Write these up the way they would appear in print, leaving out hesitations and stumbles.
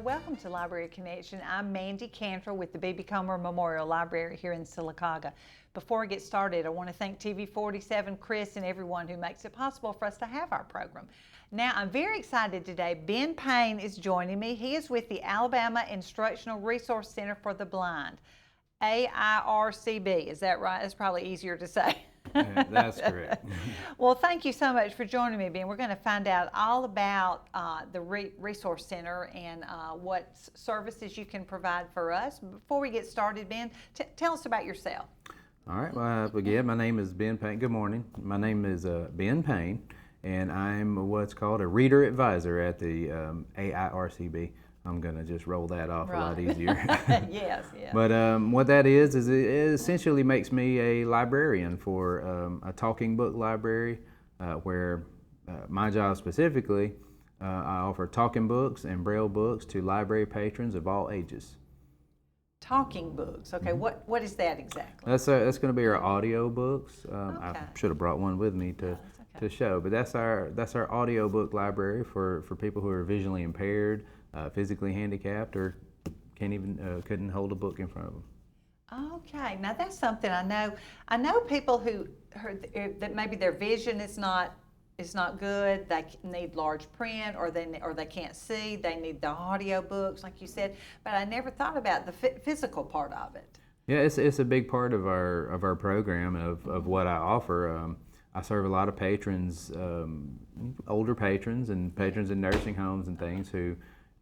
welcome to Library Connection. I'm Mandy Cantrell with the B.B. Comer Memorial Library here in Sylacauga. Before I get started, I want to thank TV47, Chris, and everyone who makes it possible for us to have our program. Now, I'm very excited today. Ben Payne is joining me. He is with the Alabama Instructional Resource Center for the Blind, AIRCB. Is that right? That's probably easier to say. Yeah, that's correct. Well, thank you so much for joining me, Ben. We're going to find out all about the Resource Center and what services you can provide for us. Before we get started, Ben, tell us about yourself. All right. Well, again, my name is Ben Payne. Good morning. My name is Ben Payne, and I'm what's called a reader advisor at the AIRCB. I'm going to just roll that off a lot easier. Yes, yes. But what that is it essentially makes me a librarian for a talking book library where my job specifically, I offer talking books and braille books to library patrons of all ages. Talking books. Okay, what is that exactly? That's going to be our audio books. Okay. I should have brought one with me to show, but that's our audio book library for people who are visually impaired, physically handicapped, or couldn't hold a book in front of them. Okay, now that's something I know. I know people who that maybe their vision is not good. They need large print, or they can't see. They need the audio books, like you said. But I never thought about the physical part of it. Yeah, it's a big part of our program and of what I offer. I serve a lot of patrons, older patrons and patrons in nursing homes and things who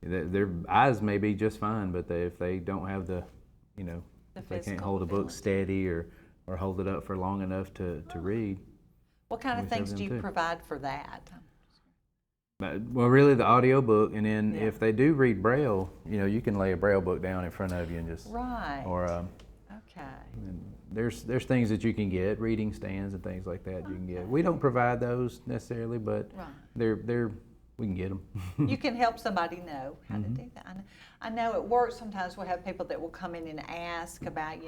their eyes may be just fine, but if they don't have if they can't hold a book steady or hold it up for long enough to read. What kind of things do you provide for that? Well, really the audio book, and then if they do read braille, you can lay a braille book down in front of you and just or okay. There's things that you can get, reading stands and things like that you can get. We don't provide those necessarily, but we can get them. You can help somebody know how to do that. I know at work sometimes we'll have people that will come in and ask about,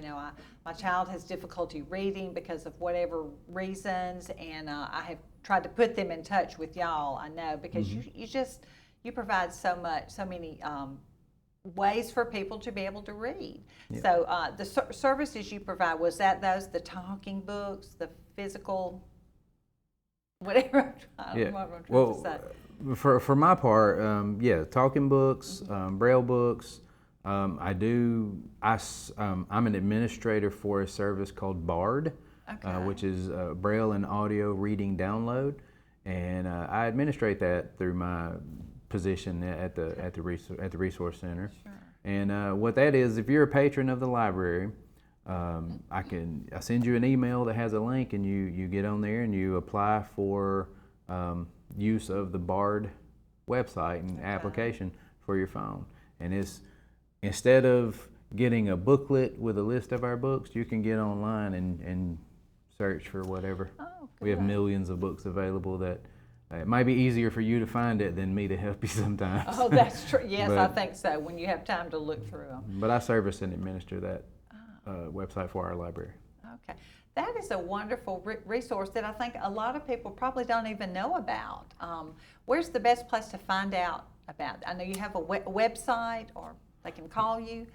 my child has difficulty reading because of whatever reasons, and I have tried to put them in touch with y'all, I know, because you provide so many ways for people to be able to read. Yeah. So the services you provide, was that the talking books, the physical, whatever? I don't know what I'm trying to say. For my part, talking books, braille books. I'm an administrator for a service called BARD, which is Braille and Audio Reading Download, and I administrate that through my position at the Resource Center. Sure. And what that is, if you're a patron of the library, I send you an email that has a link, and you get on there and you apply for use of the BARD website and application for your phone. And it's, instead of getting a booklet with a list of our books, you can get online and search for whatever. We have millions of books available that it might be easier for you to find it than me to help you sometimes. Oh, that's true. Yes, I think so, when you have time to look through them. But I service and administer that website for our library. Okay. That is a wonderful resource that I think a lot of people probably don't even know about. Where's the best place to find out about it? I know you have a website, or they can call you.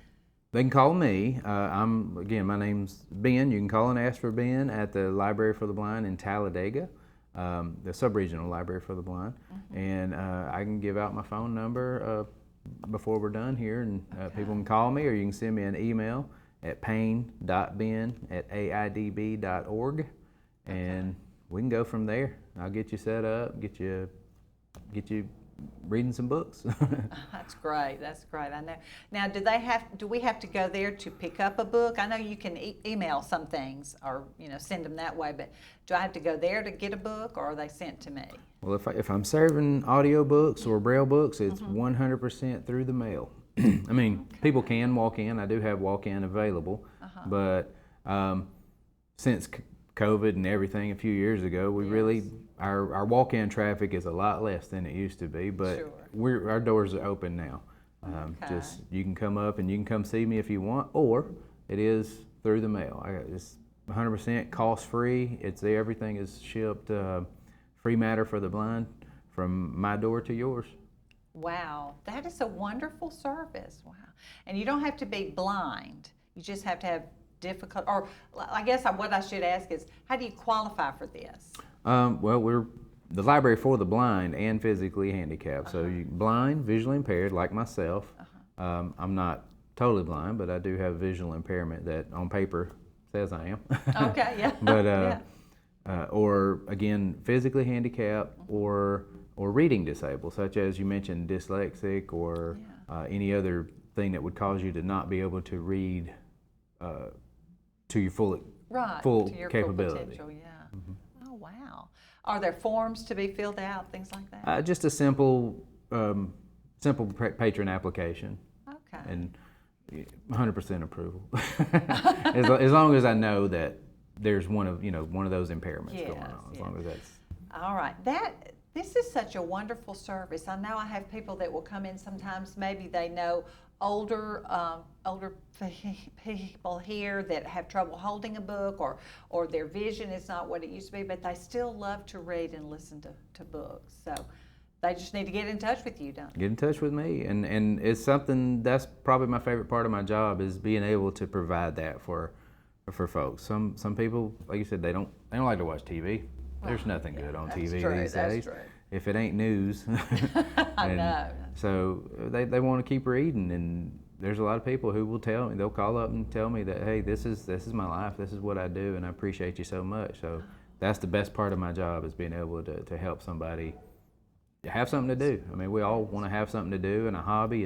They can call me. My name's Ben. You can call and ask for Ben at the Library for the Blind in Talladega, the Sub-Regional Library for the Blind. And I can give out my phone number before we're done here, and people can call me, or you can send me an email at payne.ben@aidb.org, and we can go from there. I'll get you set up, get you reading some books. That's great. That's great. I know. Now, do we have to go there to pick up a book? I know you can email some things, or send them that way, but do I have to go there to get a book, or are they sent to me? Well, if I'm serving audio books or braille books, it's 100% through the mail. I mean, people can walk in. I do have walk-in available, but since COVID and everything a few years ago, we really our walk-in traffic is a lot less than it used to be. But our doors are open now. Just you can come up and you can come see me if you want, or it is through the mail. It's 100% cost-free. Everything is shipped free matter for the blind from my door to yours. Wow, that is a wonderful service. Wow. And you don't have to be blind. You just have to have difficult, or I guess what I should ask is, how do you qualify for this? Well, we're the library for the blind and physically handicapped. So you blind, visually impaired, like myself. I'm not totally blind, but I do have visual impairment that on paper says I am. Okay, yeah. But yeah. or again, physically handicapped or reading disabled, such as you mentioned, dyslexic or any other thing that would cause you to not be able to read to your full to your capability. Full potential, yeah. Oh, wow. Are there forms to be filled out, things like that? Just a simple patron application. Okay. And 100% approval. as long as I know that there's one of those impairments going on. As long as that's all right. This is such a wonderful service. I know I have people that will come in sometimes. Maybe they know older people here that have trouble holding a book, or their vision is not what it used to be, but they still love to read and listen to books. So they just need to get in touch with you, don't they? Get in touch with me, and it's something that's probably my favorite part of my job, is being able to provide that for folks. Some people, like you said, they don't like to watch TV. There's nothing good on TV these days. True. If it ain't news. I know. So they want to keep reading, and there's a lot of people who will tell me, they'll call up and tell me that, hey, this is my life, this is what I do, and I appreciate you so much. So that's the best part of my job, is being able to help somebody have something to do. I mean, we all want to have something to do and a hobby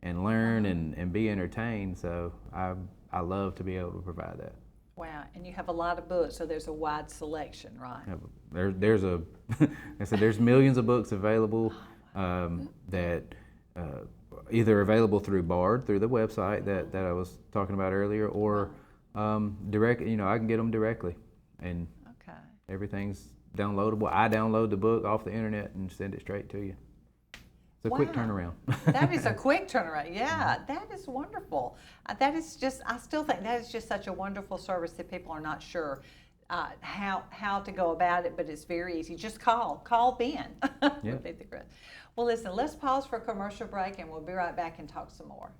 and learn and be entertained. So I love to be able to provide that. Wow, and you have a lot of books, so there's a wide selection, right? There's I said there's millions of books available that either available through BARD, through the website that I was talking about earlier, or direct. I can get them directly, and everything's downloadable. I download the book off the internet and send it straight to you. It's a quick turnaround. That is a quick turnaround. Yeah, that is wonderful. That is just, I still think that is just such a wonderful service that people are not sure how to go about it, but it's very easy. Just call Ben. Yeah. Would be the great. Well, listen, let's pause for a commercial break, and we'll be right back and talk some more.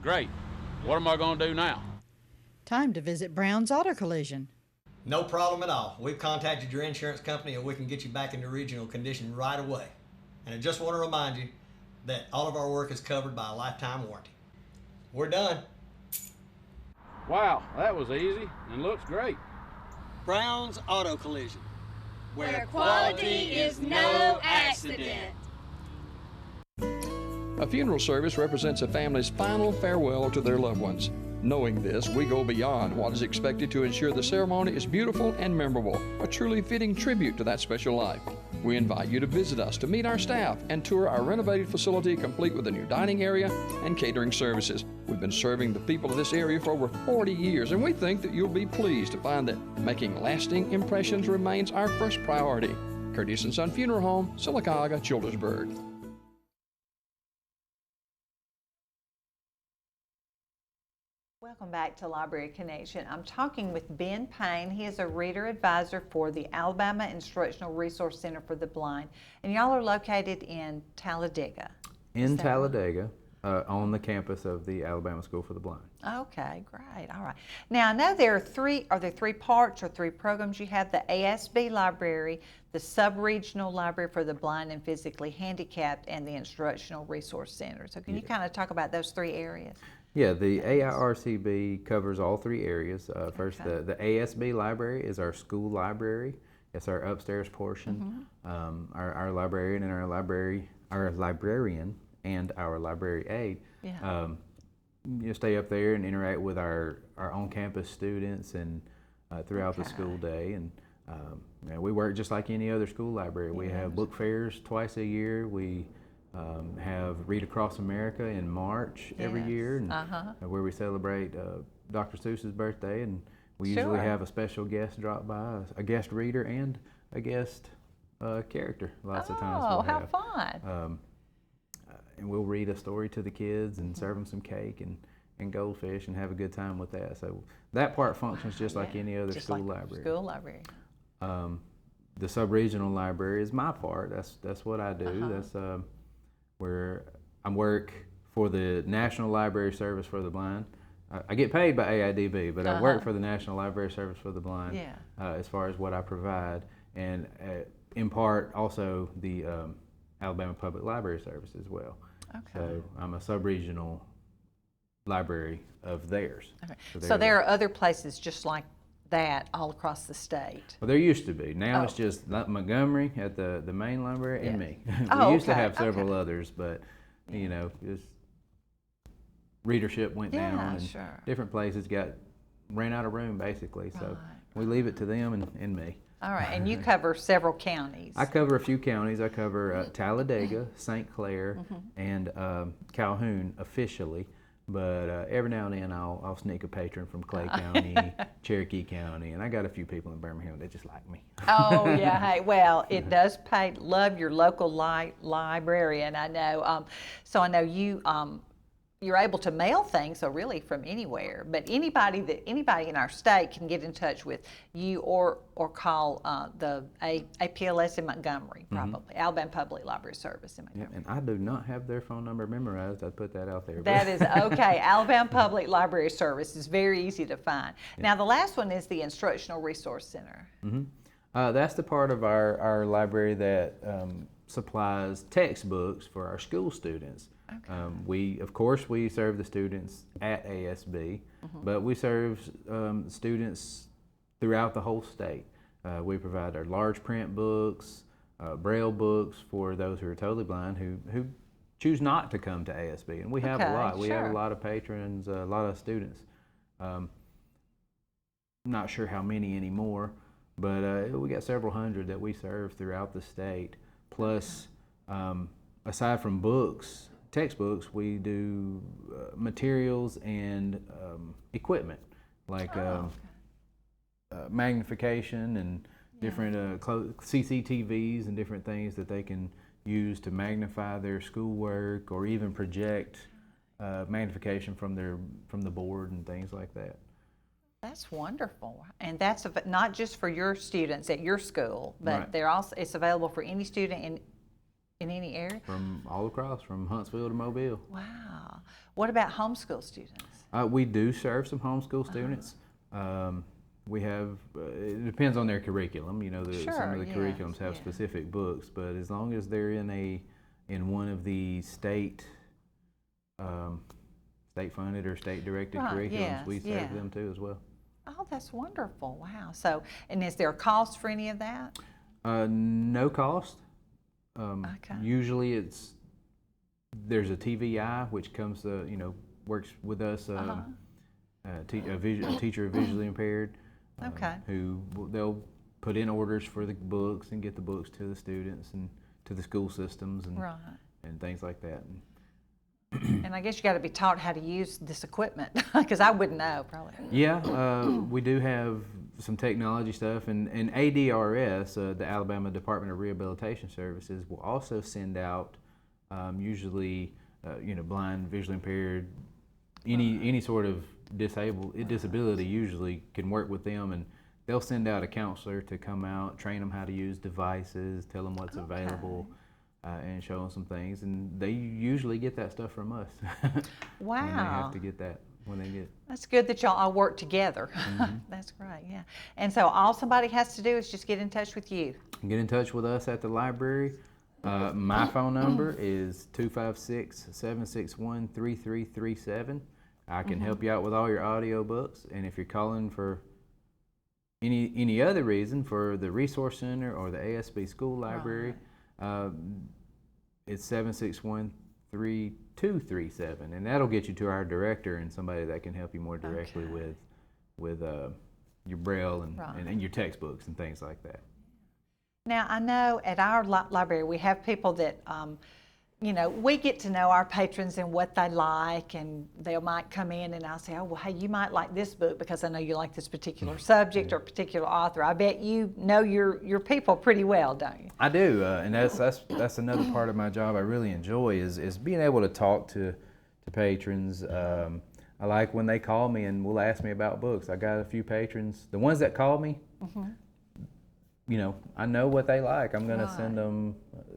Great. What am I going to do now? Time to visit Brown's Auto Collision. No problem at all. We've contacted your insurance company and we can get you back into original condition right away. And I just want to remind you that all of our work is covered by a lifetime warranty. We're done. Wow, that was easy and looks great. Brown's Auto Collision, where quality is no accident. A funeral service represents a family's final farewell to their loved ones. Knowing this, we go beyond what is expected to ensure the ceremony is beautiful and memorable, a truly fitting tribute to that special life. We invite you to visit us to meet our staff and tour our renovated facility, complete with a new dining area and catering services. We've been serving the people of this area for over 40 years, and we think that you'll be pleased to find that making lasting impressions remains our first priority. Curtis & Son Funeral Home, Sylacauga, Childersburg. Welcome back to Library Connection. I'm talking with Ben Payne. He is a reader advisor for the Alabama Instructional Resource Center for the Blind. And y'all are located in Talladega. In Talladega, on the campus of the Alabama School for the Blind. Okay, great. All right. Now, I know there are three parts or three programs. You have the ASB library, the Sub-Regional Library for the Blind and Physically Handicapped, and the Instructional Resource Center. So can you kind of talk about those three areas? Yeah, the AIRCB covers all three areas. First, the ASB library is our school library. It's our upstairs portion. Our librarian and our librarian and our library aide stay up there and interact with our on-campus students and throughout the school day. And we work just like any other school library. We have book fairs twice a year. We have Read Across America in March every year, and where we celebrate Dr. Seuss's birthday, and we usually have a special guest drop by, a guest reader and a guest character. Lots of times we'll how have. fun! And we'll read a story to the kids and serve them some cake and goldfish and have a good time with that. So that part functions just like any other school library. School library. The sub-regional library is my part. That's what I do. That's where I work for the National Library Service for the Blind. I get paid by AIDB, but I work for the National Library Service for the Blind as far as what I provide, and in part also the Alabama Public Library Service as well. Okay. So I'm a sub-regional library of theirs. Okay. So there are other places just like that all across the state. Well, there used to be. Now it's just Montgomery at the main library and me. We used to have several others, but you know, just readership went down, and different places ran out of room basically. So we leave it to them and me. All right, and you cover several counties. I cover a few counties. I cover Talladega, St. Clair, and Calhoun officially. But every now and then I'll sneak a patron from Clay County, Cherokee County, and I got a few people in Birmingham that just like me. Oh yeah, hey, well, it does pay. Love your local librarian. I know. So I know you. You're able to mail things, so really from anywhere. But anybody in our state can get in touch with you or call the APLS in Montgomery, probably Alabama Public Library Service in Montgomery. Yeah, and I do not have their phone number memorized. I put that out there. That is okay. Alabama Public Library Service is very easy to find. Yeah. Now the last one is the Instructional Resource Center. That's the part of our library that supplies textbooks for our school students. Okay. Of course, we serve the students at ASB, but we serve students throughout the whole state. We provide our large print books, Braille books for those who are totally blind who choose not to come to ASB, and we have a lot. We have a lot of patrons, a lot of students. Not sure how many anymore, but we got several hundred that we serve throughout the state. Plus, aside from books, textbooks, we do materials and equipment like magnification and different CCTVs and different things that they can use to magnify their schoolwork, or even project magnification from the board and things like that. That's wonderful, and that's not just for your students at your school, but it's available for any student in any area? From all across, from Huntsville to Mobile. Wow. What about homeschool students? We do serve some homeschool students. We have, it depends on their curriculum. You know, some of the curriculums have specific books, but as long as they're in one of the state funded or state directed curriculums, we serve them too as well. Oh, that's wonderful. Wow. So, and is there a cost for any of that? No cost. Usually there's a TVI which comes works with us, a teacher of visually impaired, who they'll put in orders for the books and get the books to the students and to the school systems and things like that. And I guess you got to be taught how to use this equipment, because I wouldn't know probably. Yeah, we do have some technology stuff, and ADRS, the Alabama Department of Rehabilitation Services, will also send out usually blind, visually impaired, any sort of disability usually can work with them, and they'll send out a counselor to come out, train them how to use devices, tell them what's available. And show them some things, and they usually get that stuff from us. Wow. And they have to get that when they get. That's good that y'all all work together. That's great, yeah. And so all somebody has to do is just get in touch with you. Get in touch with us at the library. My phone number is 256-761-3337. I can help you out with all your audio books, and if you're calling for any other reason, for the Resource Center or the ASB School Library, it's 761-3225. 237, and that'll get you to our director and somebody that can help you more directly with your Braille and your textbooks and things like that. Now, I know at our library we have people that, you know, we get to know our patrons and what they like, and they might come in and I'll say, oh, well, hey, you might like this book because I know you like this particular subject or particular author. I bet you know your people pretty well, don't you? I do, and that's another part of my job I really enjoy is being able to talk to patrons. I like when they call me and will ask me about books. I got a few patrons, the ones that call me, you know, I know what they like. I'm going to send them,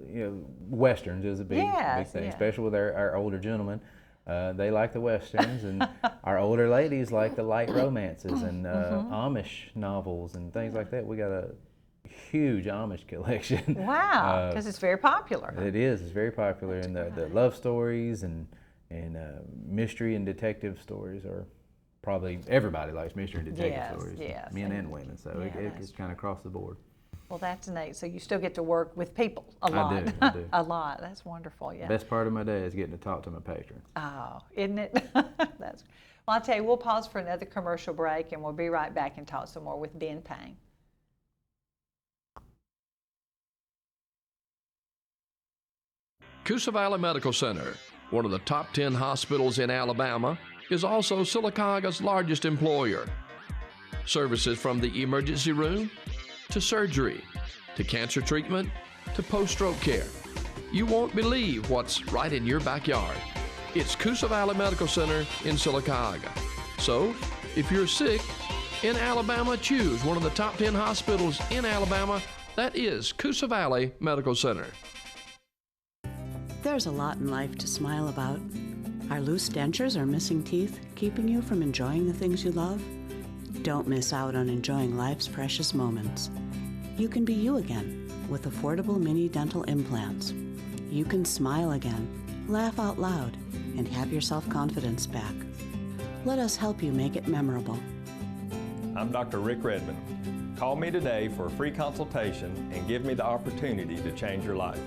you know, Westerns is a big thing, especially with our older gentlemen. They like the Westerns, and our older ladies like the light romances and Amish novels and things like that. We got a huge Amish collection. Wow, because it's very popular. It is. It's very popular, and the love stories and mystery and detective stories are probably, everybody likes mystery and detective stories, men and women, so it's kind of across the board. Well, that's neat. So you still get to work with people a lot. I do. A lot. That's wonderful. Yeah. Best part of my day is getting to talk to my patrons. Oh, isn't it? Well, I'll tell you, we'll pause for another commercial break, and we'll be right back and talk some more with Ben Payne. Coosa Valley Medical Center, one of the top 10 hospitals in Alabama, is also Sylacauga's largest employer. Services from the emergency room to surgery to cancer treatment to post-stroke care. You won't believe what's right in your backyard. It's Coosa Valley Medical Center in Sylacauga. So, if you're sick in Alabama, choose one of the top 10 hospitals in Alabama. That is Coosa Valley Medical Center. There's a lot in life to smile about. Are loose dentures or missing teeth keeping you from enjoying the things you love? Don't miss out on enjoying life's precious moments. You can be you again with affordable mini dental implants. You can smile again, laugh out loud, and have your self-confidence back. Let us help you make it memorable. I'm Dr. Rick Redmond. Call me today for a free consultation and give me the opportunity to change your life.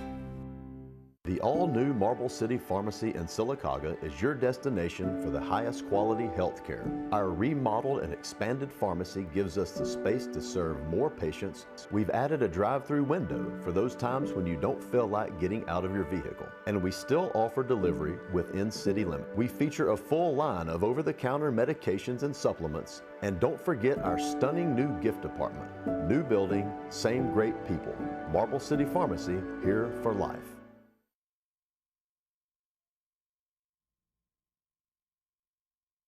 The all-new Marble City Pharmacy in Sylacauga is your destination for the highest quality health care. Our remodeled and expanded pharmacy gives us the space to serve more patients. We've added a drive-through window for those times when you don't feel like getting out of your vehicle. And we still offer delivery within city limits. We feature a full line of over-the-counter medications and supplements. And don't forget our stunning new gift department. New building, same great people. Marble City Pharmacy, here for life.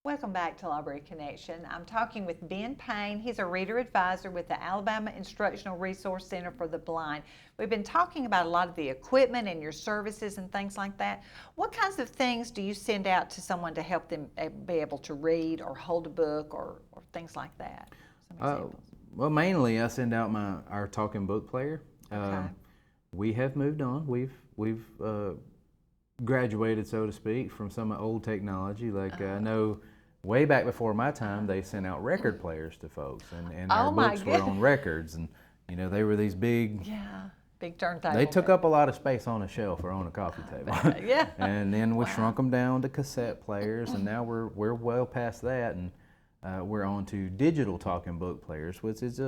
Welcome back to Library Connection. I'm talking with Ben Payne. He's a reader advisor with the Alabama Instructional Resource Center for the Blind. We've been talking about a lot of the equipment and your services and things like that. What kinds of things do you send out to someone to help them be able to read or hold a book or things like that? Some examples. Well, mainly I send out our talking book player. Okay. We have moved on. We've graduated, so to speak, from some old technology. Like I know way back before my time, they sent out record players to folks, and our books were on records, and you know they were these big, big turntable. They took up a lot of space on a shelf or on a coffee table. And then we shrunk them down to cassette players, and now we're well past that, and we're on to digital talking book players, which is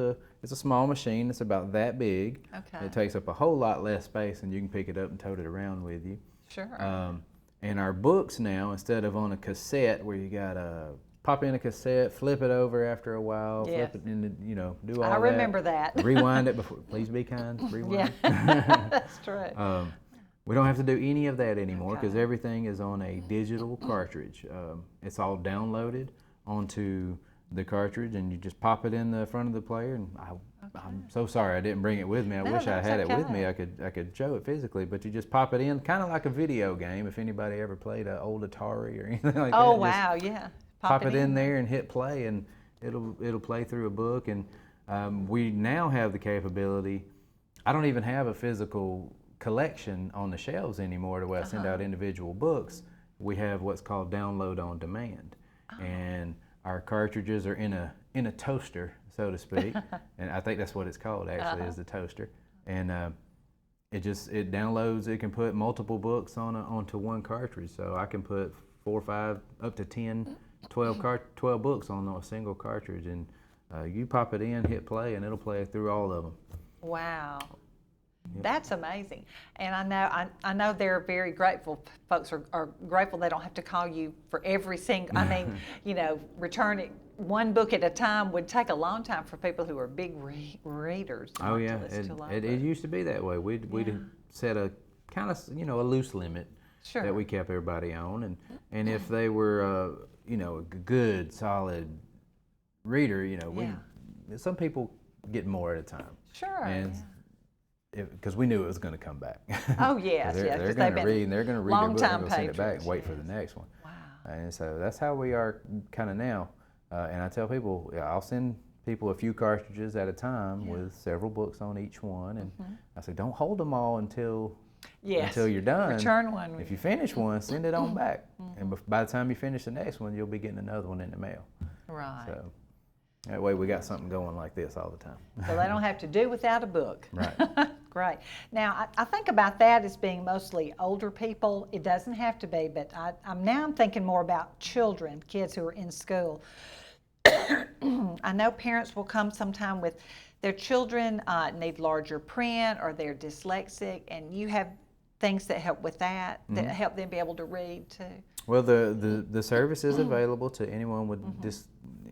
it's a small machine. It's about that big. Okay. It takes up a whole lot less space, and you can pick it up and tote it around with you. Sure. And our books now, instead of on a cassette where you gotta pop in a cassette, flip it over after a while, flip it in, you know, do all that. I remember that. Rewind it before. Please be kind. Rewind. That's true. We don't have to do any of that anymore because everything is on a digital cartridge. It's all downloaded onto the cartridge, and you just pop it in the front of the player. And I'm so sorry I didn't bring it with me. I wish I had it with me. I could show it physically, but you just pop it in, kind of like a video game. If anybody ever played an old Atari or anything like that. Oh wow, yeah. Pop it in there and hit play, and it'll play through a book. And we now have the capability. I don't even have a physical collection on the shelves anymore to where I send out individual books. We have what's called download on demand, and our cartridges are in a toaster, so to speak, and I think that's what it's called actually, is the toaster. And it downloads. It can put multiple books onto one cartridge, so I can put 4, 5, up to 10, 12 books on a single cartridge, and you pop it in, hit play, and it'll play through all of them. Wow. Yep. That's amazing. And I know they're very grateful. Folks are grateful they don't have to call you for every single, I mean, you know, returning one book at a time would take a long time for people who are big readers. Oh yeah, it used to be that way. We'd set a kind of, you know, a loose limit that we kept everybody on, and if they were, you know, a good, solid reader, you know, some people get more at a time. Sure. And because we knew it was going to come back. Oh yes, they're going to read, and they're going to read their book, and they'll send it back and wait for the next one. Wow. And so that's how we are kind of now. And I tell people, I'll send people a few cartridges at a time with several books on each one, and I say, don't hold them all until you're done. Return one. If you finish one, send it on back, and by the time you finish the next one, you'll be getting another one in the mail. Right. So that way we got something going like this all the time. So they don't have to do without a book. Right. Great. Now, I think about that as being mostly older people. It doesn't have to be, but I'm thinking more about children, kids who are in school. I know parents will come sometime with their children need larger print, or they're dyslexic, and you have things that help with that, that help them be able to read too. Well, the service is available to anyone with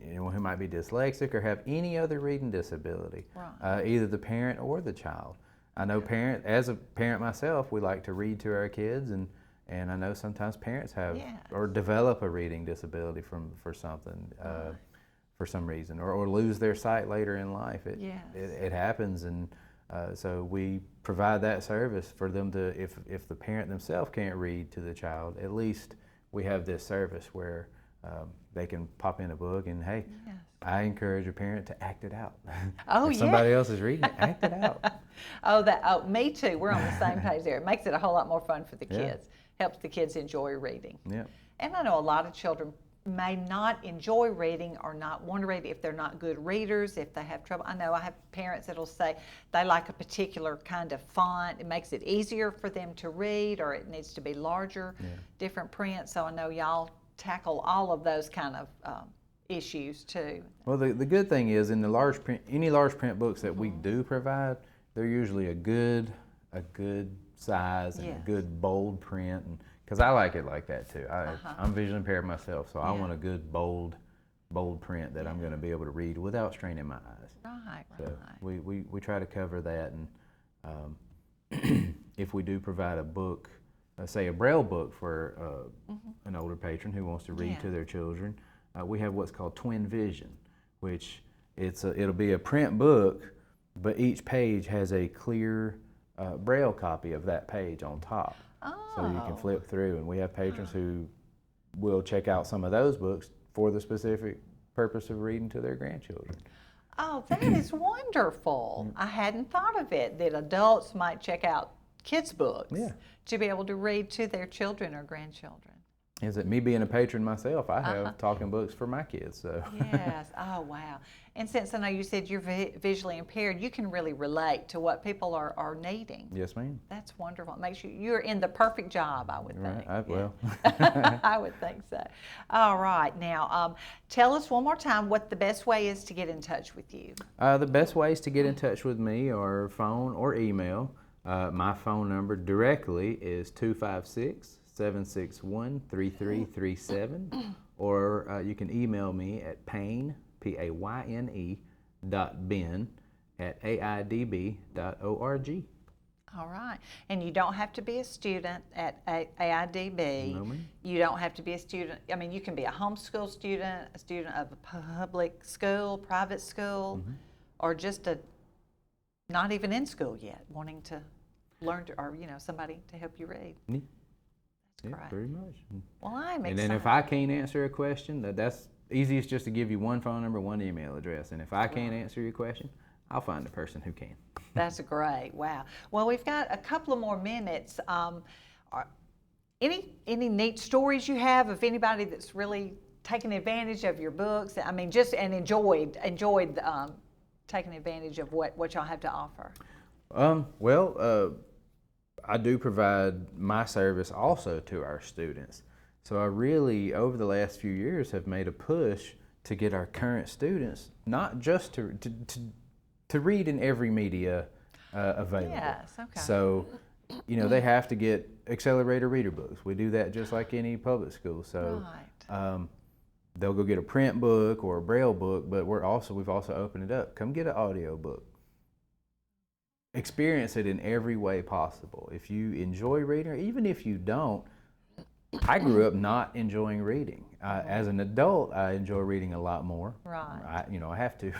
anyone who might be dyslexic or have any other reading disability, either the parent or the child. I know as a parent myself, we like to read to our kids, and I know sometimes parents have or develop a reading disability for something, for some reason, or lose their sight later in life. It happens, and so we provide that service for them to, if the parent themselves can't read to the child, at least we have this service where they can pop in a book, and hey, I encourage a parent to act it out. If somebody else is reading it, act it out. Me too. We're on the same page there. It makes it a whole lot more fun for the kids. Helps the kids enjoy reading. Yeah. And I know a lot of children may not enjoy reading or not want to read if they're not good readers, if they have trouble. I know I have parents that'll say they like a particular kind of font. It makes it easier for them to read, or it needs to be larger, different print. So I know y'all tackle all of those kind of issues too. Well, the good thing is in the large print, any large print books that we do provide, they're usually a good size and a good bold print, and because I like it like that too. I'm visually impaired myself, so I want a good bold print that I'm going to be able to read without straining my eyes. Right. So we try to cover that, and if we do provide a book, say a Braille book for an older patron who wants to read to their children, we have what's called Twin Vision, which it'll be a print book, but each page has a clear Braille copy of that page on top. So you can flip through, and we have patrons who will check out some of those books for the specific purpose of reading to their grandchildren. Oh, that is wonderful. I hadn't thought of it, that adults might check out kids' books to be able to read to their children or grandchildren. Is it me being a patron myself? I have talking books for my kids. So yes. Oh wow. And since I know you said you're visually impaired, you can really relate to what people are needing. Yes, ma'am. That's wonderful. It makes you're in the perfect job, I would think. Well, I would think so. All right. Now, tell us one more time what the best way is to get in touch with you. The best ways to get in touch with me are phone or email. My phone number directly is 256-761-3337, or you can email me at Payne, Payne, .ben@aidb.org. All right. And you don't have to be a student at AIDB. No, ma'am. You don't have to be a student. I mean, you can be a homeschool student, a student of a public school, private school, or just not even in school yet, wanting to learn or somebody to help you read. Yeah, Right. pretty much. Well, I'm excited. And then if I can't answer a question, that's easiest just to give you one phone number, one email address. And if I can't answer your question, I'll find a person who can. That's great. Wow. Well, we've got a couple of more minutes. Any neat stories you have of anybody that's really taken advantage of your books? I mean, enjoyed taking advantage of what y'all have to offer. I do provide my service also to our students. So I really, over the last few years, have made a push to get our current students not just to read in every media available. Yes, okay. So, you know, they have to get accelerator reader books. We do that just like any public school. So they'll go get a print book or a Braille book, but we've also opened it up. Come get an audio book. Experience it in every way possible. If you enjoy reading, or even if you don't, I grew up not enjoying reading. As an adult, I enjoy reading a lot more. Right. I have to.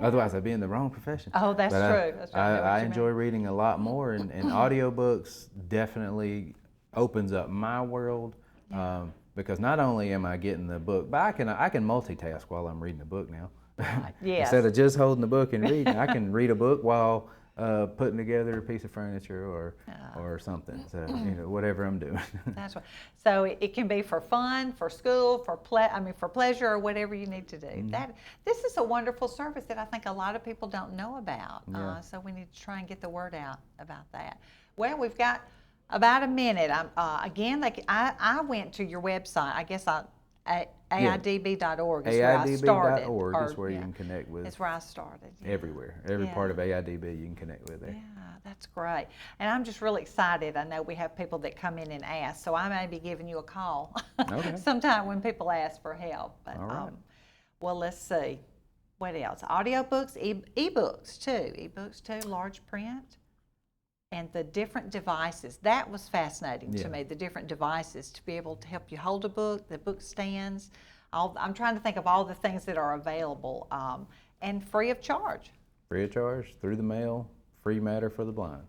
Otherwise, I'd be in the wrong profession. Oh, that's true. That's right. I enjoy reading a lot more, and audiobooks definitely opens up my world. Because not only am I getting the book, but I can multitask while I'm reading a book now. Right. Yes. Instead of just holding the book and reading, I can read a book while putting together a piece of furniture or something. So whatever I'm doing. That's right. So it can be for fun, for school, for pleasure, or whatever you need to do. This is a wonderful service that I think a lot of people don't know about. So we need to try and get the word out about that. Well, we've got about a minute. Again, I went to your website. I guess AIDB.org is where I started. AIDB.org is where you can connect with. It's where I started. Everywhere. Every part of AIDB you can connect with there. Yeah, that's great. And I'm just really excited. I know we have people that come in and ask, so I may be giving you a call sometime when people ask for help. But, all right. Well, let's see. What else? Audiobooks, e-books too. E-books too, large print. And the different devices, that was fascinating to me, the different devices to be able to help you hold a book, the book stands. I'm trying to think of all the things that are available and free of charge. Free of charge, through the mail, free matter for the blind.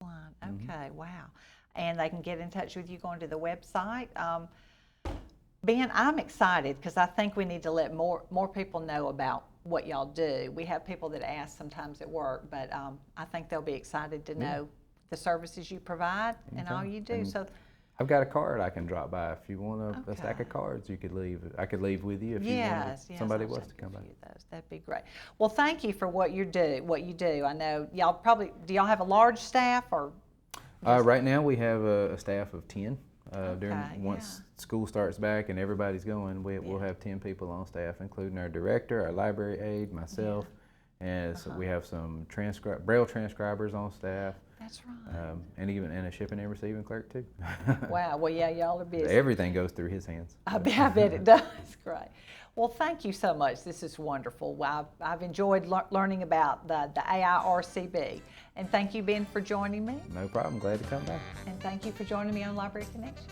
Okay, wow. And they can get in touch with you going to the website. Ben, I'm excited because I think we need to let more people know about what y'all do. We have people that ask sometimes at work, but I think they'll be excited to know the services you provide and all you do. So I've got a card I can drop by if you want a stack of cards. You could leave. I could leave with you if somebody wants to come by. That'd be great. Well, thank you for what you do. I know y'all do y'all have a large staff or? Right now we have a staff of 10. Once school starts back and everybody's going, we'll have 10 people on staff, including our director, our library aide, myself, and so we have some Braille transcribers on staff. That's right. And a shipping and receiving clerk too. Wow. Well, yeah, y'all are busy. Everything goes through his hands. I bet it does. Great. Well, thank you so much. This is wonderful. I've enjoyed learning about the AIRCB. And thank you, Ben, for joining me. No problem. Glad to come back. And thank you for joining me on Library Connection.